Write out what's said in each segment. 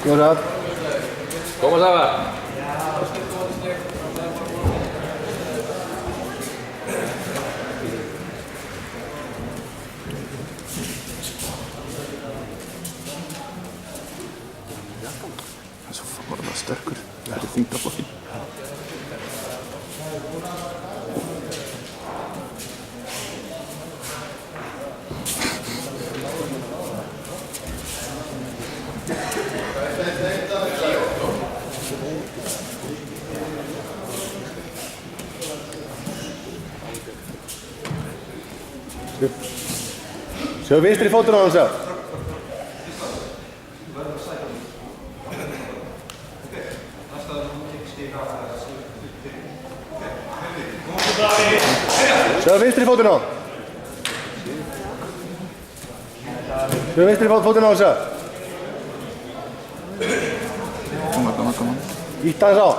Jósef. Tómas Ævar. Það er svo fárlega sterkur. Þetta er þyngdarflokkin. Sjá vinstri fótinn á hann, sjá. Sjá vinstri fótinn á hann. Sjá vinstri fótinn á hann, sjá. Kom. Ítt aðeins á.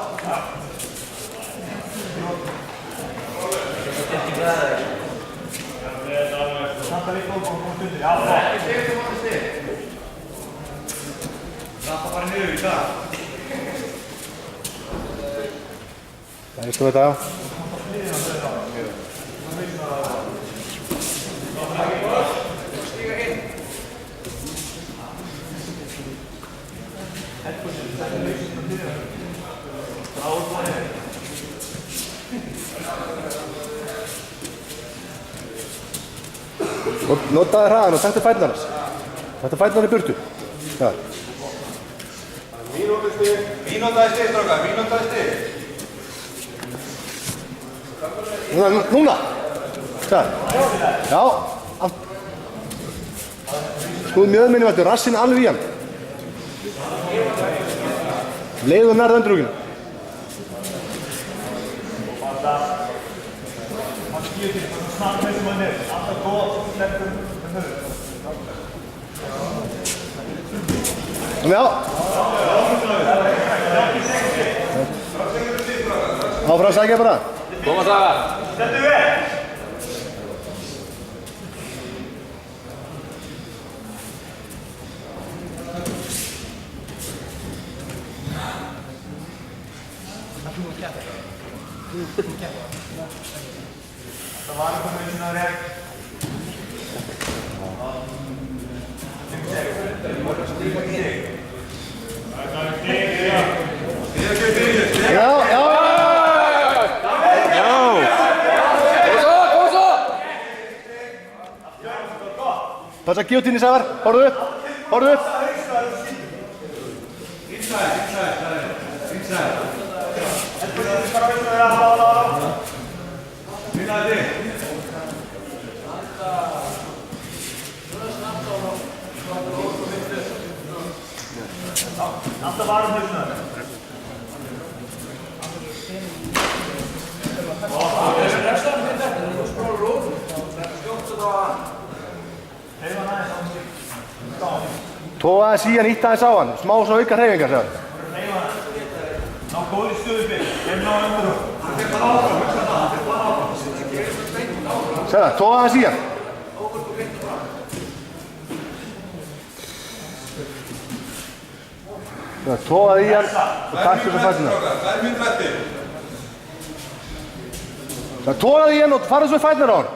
Það er þetta á. Notaði hraðan og taktu fætnar hans. Taktu fætnar í burtu. Já. Mínútaði stig, strákar, mínútaði stig. Núna. Það. Já. Skoðu mjöðminni veldu, rassinn alveg í hann. Leiðu nærð öndrúkinu. Já. Áfram sækja bara. Tómas Ævar. Settu við! Það var eitthvað með svona rétt. Passa gíotíni, Sævar. Horfðu upp. Horfðu upp. Alltaf varum hausnar. Tóa aðeins í hann, ítta aðeins á hann. Smá svona auka hreyfingar, Sævar. Ná góð í stöðubill. Ná undir. Sævar, tóa aðeins í hann. Tóaði í hann og taktu svo fættina. Það er mynd vettir. Tóaði í hann og farðu svo fættina á hann.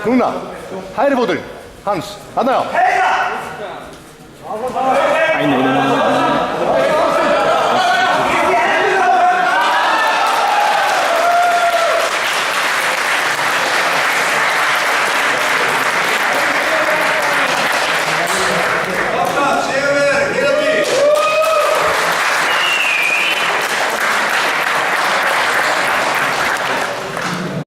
Núna, hægri fóturinn, hans, þarna já. Nei.